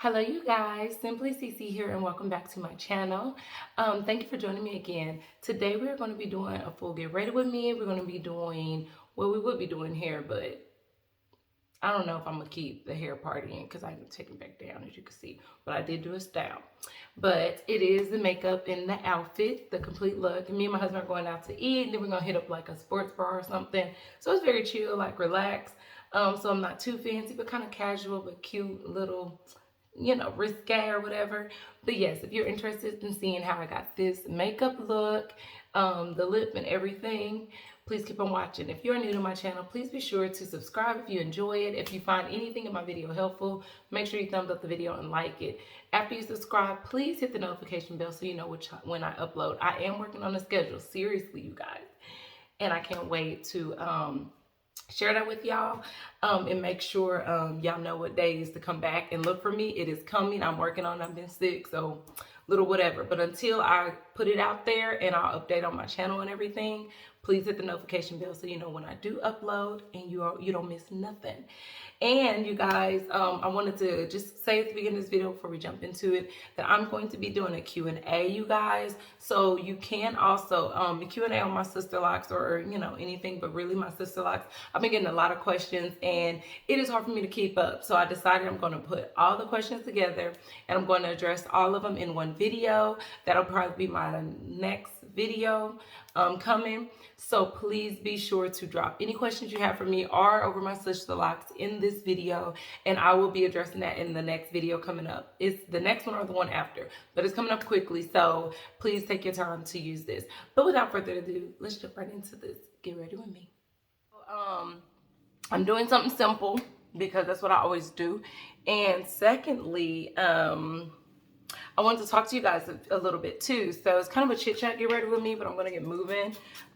Hello you guys, Cimplycece here and welcome back to my channel. Thank you for joining me again. Today we're going to be doing a full get ready with me. We're going to be doing, well, we would be doing hair, but I don't know if I'm going to keep the hair part in because I can take it back down as you can see. But I did do a style. But it is the makeup and the outfit, the complete look. And me and my husband are going out to eat and then we're going to hit up like a sports bar or something. So it's very chill, like relaxed. So I'm not too fancy but kind of casual but cute little, you know, risque or whatever. But yes, if you're interested in seeing how I got this makeup look, the lip and everything, please keep on watching. If you're new to my channel, please be sure to subscribe if you enjoy it. If you find anything in my video helpful, make sure you thumbs up the video and like it. After you subscribe, please hit the notification bell so you know when I upload. I am working on a schedule, seriously, you guys. And I can't wait to share that with y'all and make sure y'all know what days to come back and look for me. It is coming. I'm working on it. I've been sick, so little whatever. But until I put it out there and I'll update on my channel and everything, please hit the notification bell so you know when I do upload and you don't miss nothing. And you guys, I wanted to just say at the beginning of this video before we jump into it that I'm going to be doing a Q&A, you guys. So you can also Q&A on my sister locks or you know anything, but really my sister locks. I've been getting a lot of questions and it is hard for me to keep up. So I decided I'm going to put all the questions together and I'm going to address all of them in one video. That'll probably be my next video coming. So please be sure to drop any questions you have for me or over my sister locks in this video, and I will be addressing that in the next video coming up. It's the next one or the one after, but it's coming up quickly, so please take your time to use this. But without further ado, let's jump right into this. Get ready with me. I'm doing something simple because that's what I always do, and secondly, I wanted to talk to you guys a little bit too. So it's kind of a chit chat, get ready with me, but I'm gonna get moving.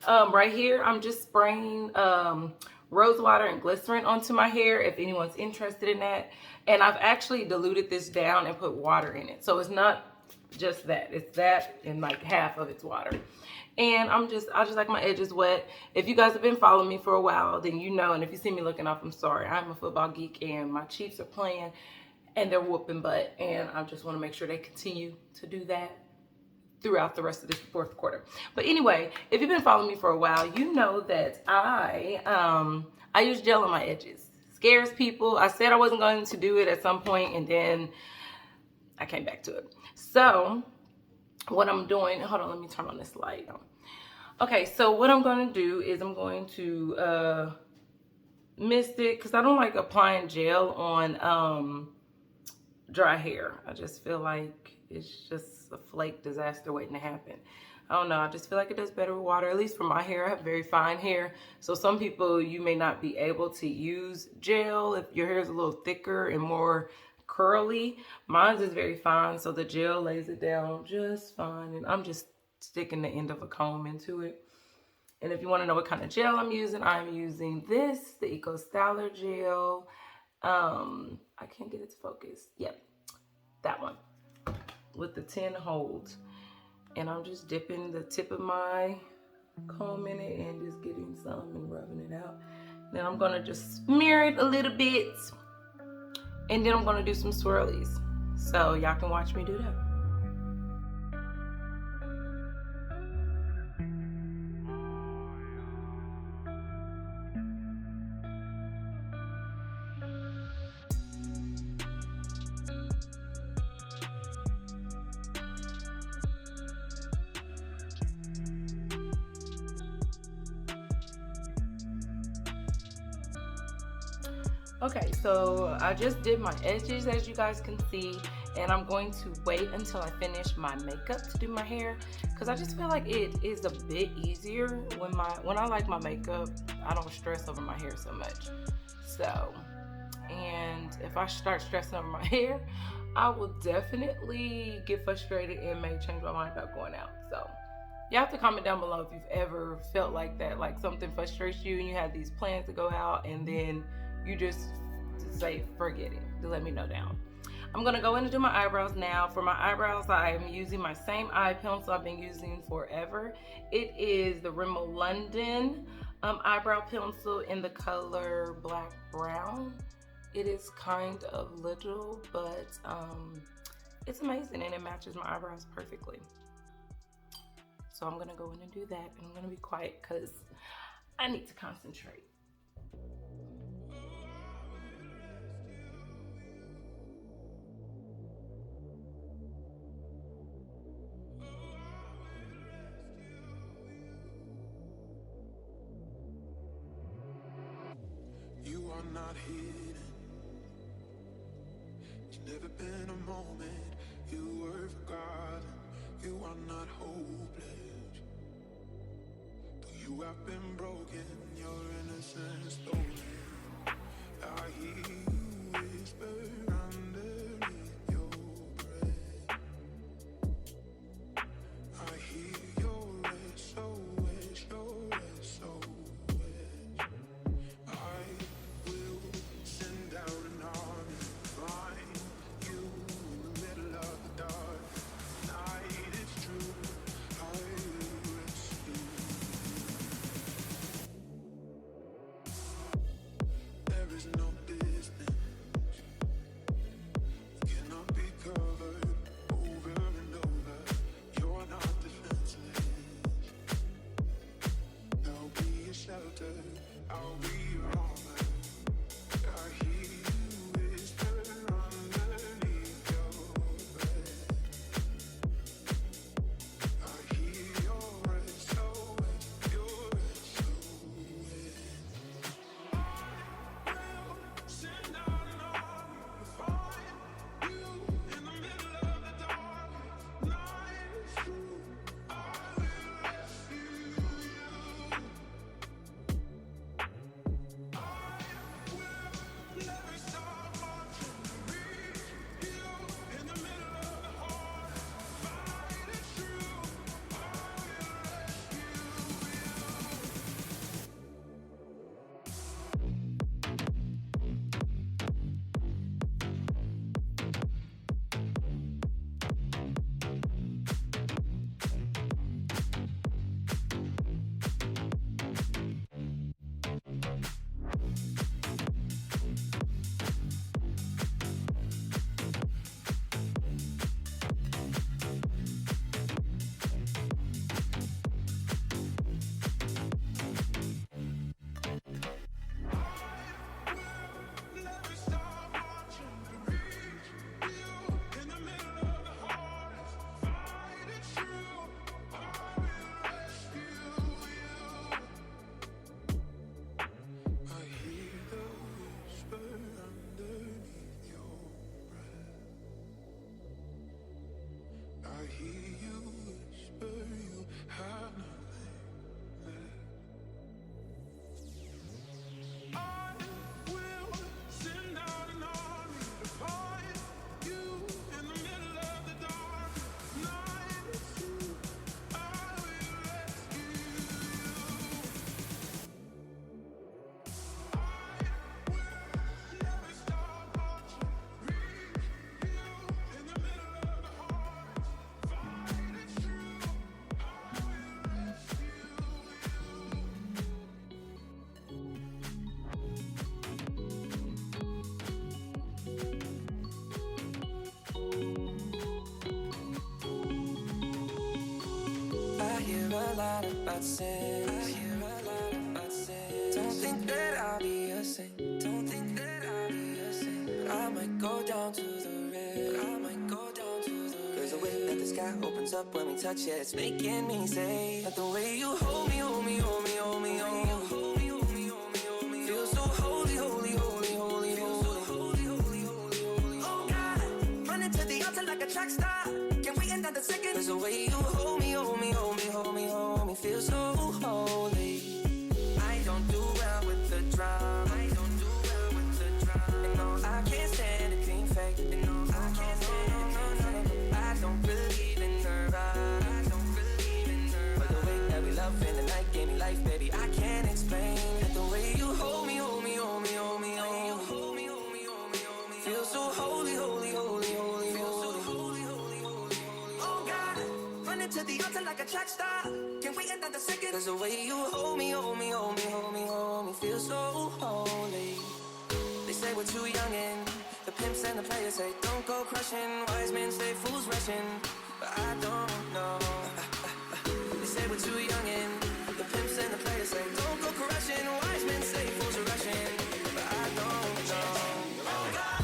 Right here, I'm just spraying rose water and glycerin onto my hair if anyone's interested in that. And I've actually diluted this down and put water in it. So it's not just that, it's that and like half of it's water. And I just like my edges wet. If you guys have been following me for a while, then you know, and if you see me looking off, I'm sorry. I'm a football geek and my Chiefs are playing and they're whooping butt, and I just want to make sure they continue to do that throughout the rest of this fourth quarter. But anyway, if you've been following me for a while, you know that I use gel on my edges. Scares people. I said I wasn't going to do it at some point, and then I came back to it. So what I'm doing, hold on, let me turn on this light. Okay, so what I'm going to do is I'm going to mist it, because I don't like applying gel on dry hair. I just feel like it's just a flake disaster waiting to happen. I don't know, I just feel like it does better with water, at least for my hair. I have very fine hair, so some people, you may not be able to use gel if your hair is a little thicker and more curly. Mine's is very fine, so the gel lays it down just fine, and I'm just sticking the end of a comb into it. And if you want to know what kind of gel I'm using this, the Eco Styler gel. I can't get it to focus. Yep, that one with the 10 holds. And I'm just dipping the tip of my comb in it and just getting some and rubbing it out. Then I'm gonna just smear it a little bit, and then I'm gonna do some swirlies. So y'all can watch me do that. Okay, so I just did my edges, as you guys can see, and I'm going to wait until I finish my makeup to do my hair, because I just feel like it is a bit easier when I like my makeup. I don't stress over my hair so much. So, and if I start stressing over my hair, I will definitely get frustrated and may change my mind about going out. So you have to comment down below if you've ever felt like that, like something frustrates you and you have these plans to go out and then you just say forget it. To let me know down. I'm gonna go in and do my eyebrows now. For my eyebrows, I am using my same eye pencil I've been using forever. It is the Rimmel London eyebrow pencil in the color black brown. It is kind of little, but it's amazing and it matches my eyebrows perfectly. So I'm gonna go in and do that, and I'm gonna be quiet because I need to concentrate. You are not hidden. It's never been a moment you were forgotten. You are not hopeless. Though you have been broken, your innocence stolen. I hear you whisper underneath your breath. I hear your SOS, your SOS. I will send out an army to find you in the middle of the dark night. It's true, I will rescue you. There is no distance, you cannot be covered over and over. You're not defenseless. I'll be your shelter, I'll be your armor. I hear you whisper underneath your breath. I hear your SOS, your SOS. I will send out an army to find you in the middle of the dark night. It's true, I will rescue you. Never stop marching to reach you in the middle of the hard fight. It's true, I will rescue Never stop marching to reach you in the middle of the hardest fight. It's true, I will rescue you. I hear the whisper underneath your breath. I hear you whisper you have nothing left. I will send out an army to find you in the middle of the dark night. It's true, I will rescue you. I will never stop marching, reach you in the middle of the hardest fight. It's true, I will rescue you. I hear a lot about sin. I hear a lot about sin. Don't think that I'll be a saint. Don't think that I'll be a saint. But I might go down to the red. I might go down to the red. Cause the way that the sky opens up when we touch it, it's making me say that the way you hold me, hold me, hold me, hold me, hold me, hold me, hold me, hold me, feel so holy, holy, holy, holy, holy, holy, holy, holy. Oh God, running to the altar like a track star. Can we end another second? Cause the way you hold me, hold me, hold me, hold me, hold me, feel so holy. I don't do well with the drama. I don't do well with the drama. And no, I can't stand a clean fake. And no, I can't stand a clean fake. I don't believe in her. I don't believe in her. But the way that we love in the night gave me life, baby. I can't explain it. The way you hold me, hold me, hold me, hold me, hold me, hold me, hold me, hold me, feel so holy, holy, holy, holy, feel so holy, holy, holy, holy. Oh God, running to the altar like a track star. Can we end another second? Cause the way you hold me, hold me, hold me, hold me, hold me, feel so holy. They say say we're too young and the pimps and the players say don't go crushing. Wise men say fools rushing, but I don't know. They say we're too young and the pimps and the players say don't go crushing. Wise men say fools are rushing, but I don't know. Oh God,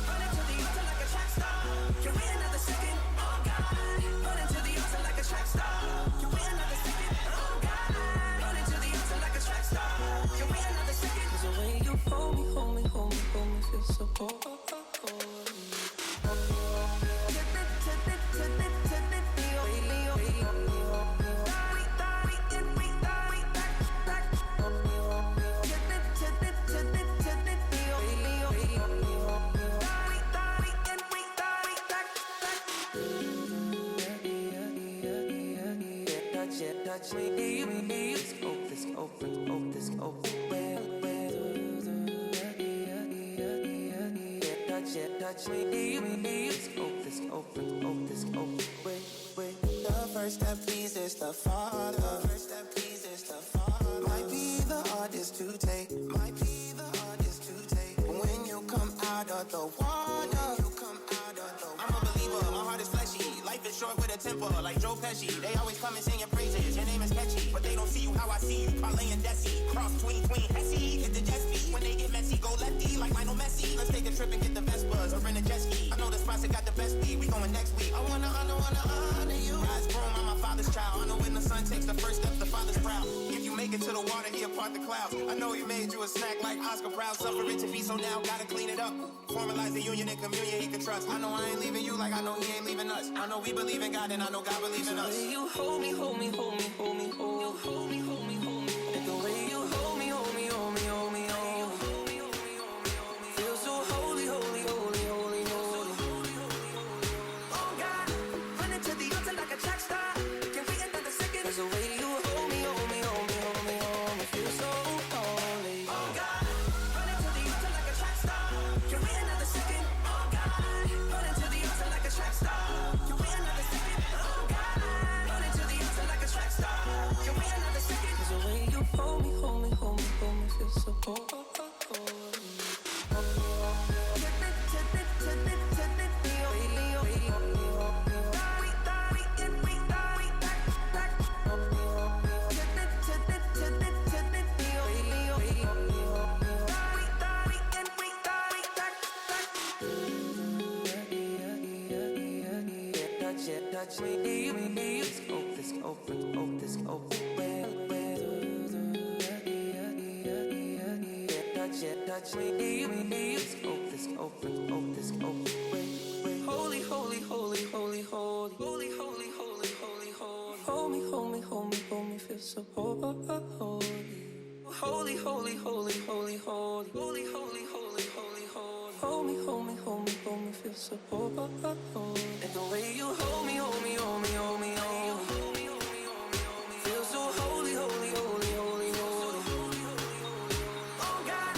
running to the altar like a track star. Can we another second? Oh God, running to the altar like a track star. Can we another second? Oh God, running to the altar like a track star. Can we another second? 'Cause the way you hold me, hold me, hold me, hold me, feel so cold. Touch me, let's open, this open. Touch me, let's open, this open. The first step pleases the Father. Might be the hardest to take. When you come out of the water, I'm a believer. My heart is fleshy. Life is short with a temper, like Joe Pesci. They always come and sing your praises. Your name is catchy, but they don't see you how I see you. Parlay and Desi, cross tween, Hesse. Hit the jet speed. When they get messy, go lefty like Lionel Messi. Let's take a trip and get the Vespas or rent a jet ski. I know the spots that got the best speed. We going next week. I wanna honor you. God's groom, I'm my father's child. I know when the son takes the first step, the father's proud. If you make it to the water, he'll part the clouds. I know he made you a snack like Oscar Proud. Suffer it to be, so now gotta clean it up. Formalize the union and communion he can trust. I know I ain't leaving you like I know he ain't leaving us. I know we believe in God and I know God believes in us. The way you hold me, hold me, hold me, hold me, hold me, hold me, hold me. And the way you hold me, hold me, hold me, hold me, hold me. Feel so holy, holy, holy, holy, holy. Oh God, running to the altar like a track star. Can we another second? 'Cause the way you hold me, hold me, hold me, hold me, hold me. Feel so holy. Oh God, running to the altar like a track star. Can we another second? Oh God, running to the altar like a track star. Can we another second? Oh God, running to the altar like a track star. Can we another second? 'Cause the way you hold me, hold me, hold me, hold me, feel so holy. Touch me, let's open, this open. Touch me, let's open, this open. Holy, holy, holy, holy, holy, holy, holy, holy, holy, holy. Hold me, hold me, hold me, hold me, feel so holy. Holy, holy, holy, holy, holy, holy, holy, holy, holy, holy. Hold me, hold me, hold me, hold me, feel so holy. And the way you hold me, hold me, hold me, hold me, hold me. Feel so holy, holy, holy, holy, holy. Oh God,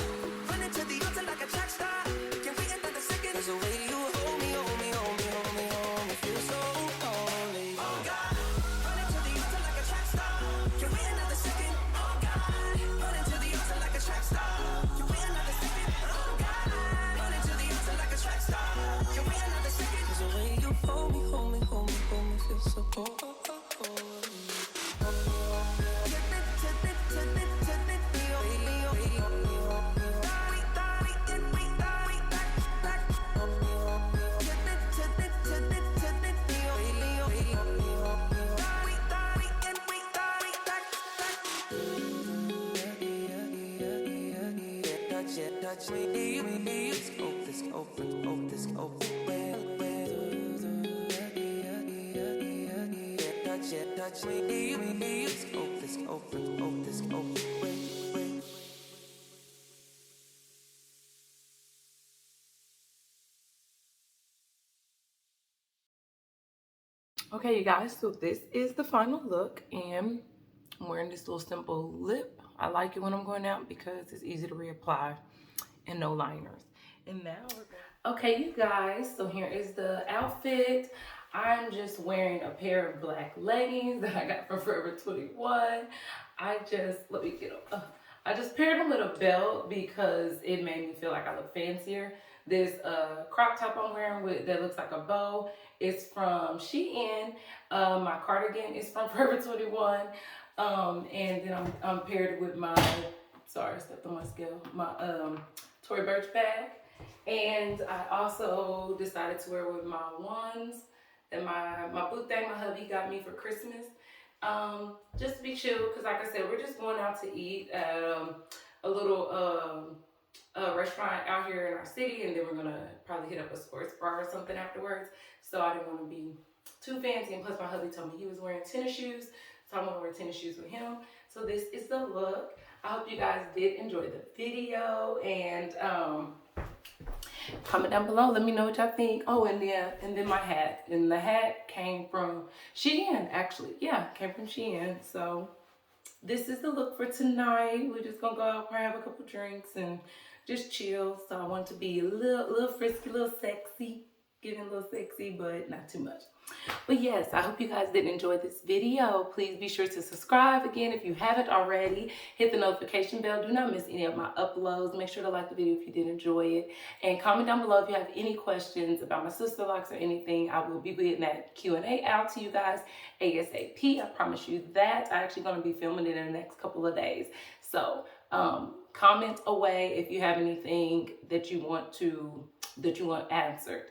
running to the altar like a track star. Can we another second? 'Cause the way you hold me, hold me, hold me, hold me, hold me. Feel so holy. Oh God, running to the altar like a track star. Can we another second? Oh God, running to the altar like a track star. Can we another second? Oh God, running to the altar like a track star. Can we another second? 'Cause the way you hold me, hold me, hold me, hold me, feel so holy. Touch me, let's open, this open. Touch me, let's open, this open. Okay, you guys, so this is the final look, and I'm wearing this little simple lip. I like it when I'm going out because it's easy to reapply and no liners. And now we're going. Okay, you guys, so here is the outfit. I'm just wearing a pair of black leggings that I got from Forever 21. I I just paired them with a belt because it made me feel like I look fancier. This crop top I'm wearing with that looks like a bow is from Shein. My cardigan is from Forever 21. And then I'm paired with my, sorry, I stepped on my scale, my Tory Burch bag. And I also decided to wear with my ones that my boot thing my hubby got me for Christmas. Just to be chill, because like I said, we're just going out to eat at a little restaurant out here in our city, and then we're gonna probably hit up a sports bar or something afterwards. So I didn't want to be too fancy, and plus my hubby told me he was wearing tennis shoes, so I want to wear tennis shoes with him. So this is the look. I hope you guys did enjoy the video, and comment down below, let me know what y'all think. Oh, and then my hat, and the hat came from Shein, actually. Yeah, came from Shein. So this is the look for tonight. We're just gonna go out and have a couple drinks and just chill. So I want to be a little frisky, a little sexy, getting a little sexy, but not too much. But yes, I hope you guys did enjoy this video. Please be sure to subscribe again if you haven't already. Hit the notification bell. Do not miss any of my uploads. Make sure to like the video if you did enjoy it. And comment down below if you have any questions about my sister locks or anything. I will be getting that Q&A out to you guys ASAP. I promise you that. I'm actually going to be filming it in the next couple of days. So comment away if you have anything that you want answered.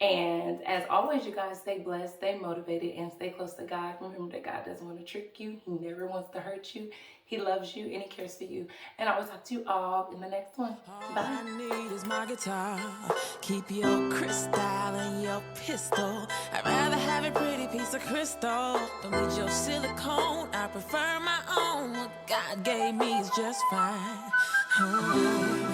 And as always, you guys, stay blessed, stay motivated, and stay close to God. Remember that God doesn't want to trick you. He never wants to hurt you. He loves you and he cares for you. And I will talk to you all in the next one. Bye. All I need is my guitar. Keep your crystal and your pistol. I'd rather have a pretty piece of crystal. Don't need your silicone. I prefer my own. What God gave me is just fine. Oh.